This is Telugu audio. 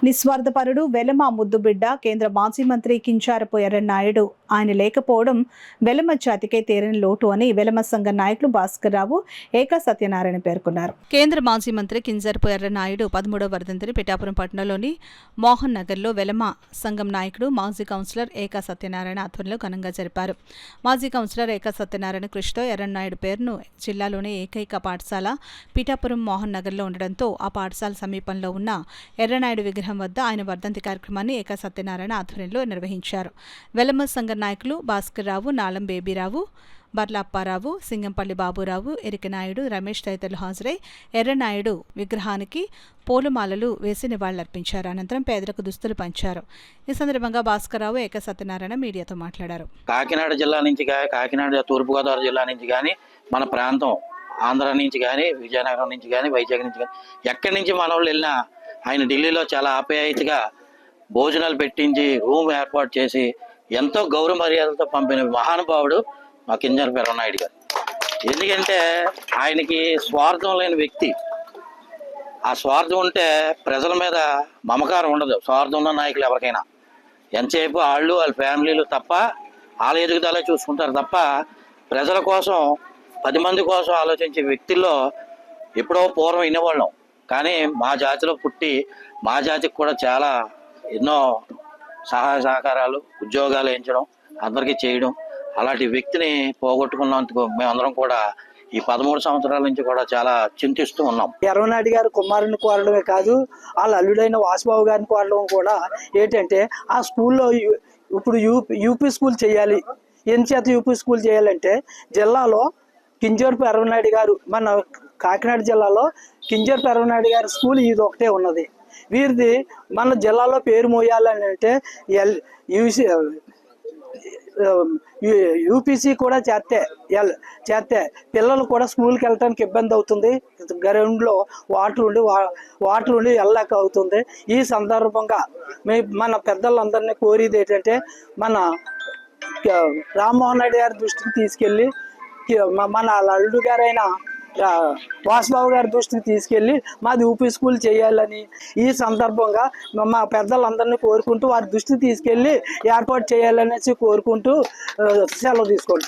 నిస్వార్థపరుడు, వెలమ ముద్దుబిడ్డ కేంద్ర మాజీ మంత్రి కింజారపు ఎర్రన్నాయుడు. ఆయన లేకపోవడం వెలమ జాతికే తీరని లోటు అని వెలమ సంఘ నాయకులు భాస్కర్ రావు, ఏకా సత్యనారాయణ పేర్కొన్నారు. కేంద్ర మాజీ మంత్రి కింజారపు ఎర్రన్నాయుడు 13వ వర్ధంతిని పిఠాపురం పట్టణంలోని మోహన్ నగర్లో వెలమ సంఘం నాయకుడు మాజీ కౌన్సిలర్ ఏకా సత్యనారాయణ ఆధ్వర్యంలో ఘనంగా జరిపారు. మాజీ కౌన్సిలర్ ఏకా సత్యనారాయణ కృషితో ఎర్రన్నాయుడు పేరును జిల్లాలోని ఏకైక పాఠశాల పిఠాపురం మోహన్ నగర్లో ఉండడంతో ఆ పాఠశాల సమీపంలో ఉన్న ఎర్రన్నాయుడు విగ్రహం వద్ద ఆయన వర్ధంతి కార్యక్రమాన్ని ఏకా సత్యనారాయణ ఆధ్వర్యంలో నిర్వహించారు. వెలమ సంఘ నాయకులు భాస్కర్ రావు, నాలం బేబీరావు, బర్లాప్పారావు, సింగంపల్లి బాబురావు, ఎరికనాయుడు, రమేష్ తదితరులు హాజరై ఎర్రనాయుడు విగ్రహానికి పూలమాలలు వేసి నివాళులర్పించారు. అనంతరం పేదలకు దుస్తులు పంచారు. ఈ సందర్భంగా భాస్కర్ రావు, ఏకా సత్యనారాయణ మీడియాతో మాట్లాడారు. కాకినాడ జిల్లా నుంచి కాకినాడ తూర్పుగోదావరి జిల్లా నుంచి కానీ, మన ప్రాంతం ఆంధ్ర నుంచి కానీ, విజయనగరం నుంచి కానీ, వైజాగ్ నుంచి కానీ, ఎక్కడి నుంచి మన వాళ్ళు వెళ్ళినా ఆయన ఢిల్లీలో చాలా ఆప్యాయతగా భోజనాలు పెట్టించి రూమ్ ఏర్పాటు చేసి ఎంతో గౌరవ మర్యాదలతో పంపిన మహానుభావుడు మా కింజారపు ఎర్రన్నాయుడు గారు. ఎందుకంటే ఆయనకి స్వార్థం లేని వ్యక్తి. ఆ స్వార్థం ఉంటే ప్రజల మీద మమకారం ఉండదు. స్వార్థం ఉన్న నాయకులు ఎవరికైనా ఎంతసేపు వాళ్ళు వాళ్ళ ఫ్యామిలీలు తప్ప వాళ్ళ ఎదుగుదల చూసుకుంటారు తప్ప ప్రజల కోసం 10 మంది కోసం ఆలోచించే వ్యక్తుల్లో ఎప్పుడో పూర్వం వినేవాళ్ళం. కానీ మా జాతిలో పుట్టి మా జాతికి కూడా చాలా ఎన్నో సహాయ సహకారాలు, ఉద్యోగాలు వేయించడం, అందరికీ చేయడం, అలాంటి వ్యక్తిని పోగొట్టుకున్నందుకు మేమందరం కూడా ఈ 13 సంవత్సరాల నుంచి కూడా చాలా చింతిస్తూ ఉన్నాం. ఎర్రనాయుడు గారు కుమారుని కోరడమే కాదు, వాళ్ళ అల్లుడైన వాసుబాబు గారిని కోరడం కూడా ఏంటంటే ఆ స్కూల్లో ఇప్పుడు యూపీ స్కూల్ చేయాలి. ఎంచేత యూపీ స్కూల్ చేయాలంటే జిల్లాలో కింజారపు ఎర్రనాయుడు గారు, మన కాకినాడ జిల్లాలో కింజారపు ఎర్రనాయుడు గారి స్కూల్ ఇది ఒకటే ఉన్నది. వీరిది మన జిల్లాలో పేరు మోయాలని అంటే యూపీసీ కూడా చేస్తే పిల్లలు కూడా స్కూల్కి వెళ్ళటానికి ఇబ్బంది అవుతుంది. గ్రౌండ్లో వాటర్ ఉండి వెళ్ళలేక అవుతుంది. ఈ సందర్భంగా మన పెద్దలందరినీ కోరేది ఏంటంటే మన రామ్మోహన్ రెడ్డి గారి దృష్టికి తీసుకెళ్ళి మన అల్లుడు గారైన వాసుబాబు గారి దృష్టికి తీసుకెళ్ళి మాది యూపీ స్కూల్ చేయాలని ఈ సందర్భంగా మా పెద్దలందరినీ కోరుకుంటూ వారి దృష్టికి తీసుకెళ్ళి ఏర్పాటు చేయాలనేసి కోరుకుంటూ సెలవు తీసుకుంటున్నాను.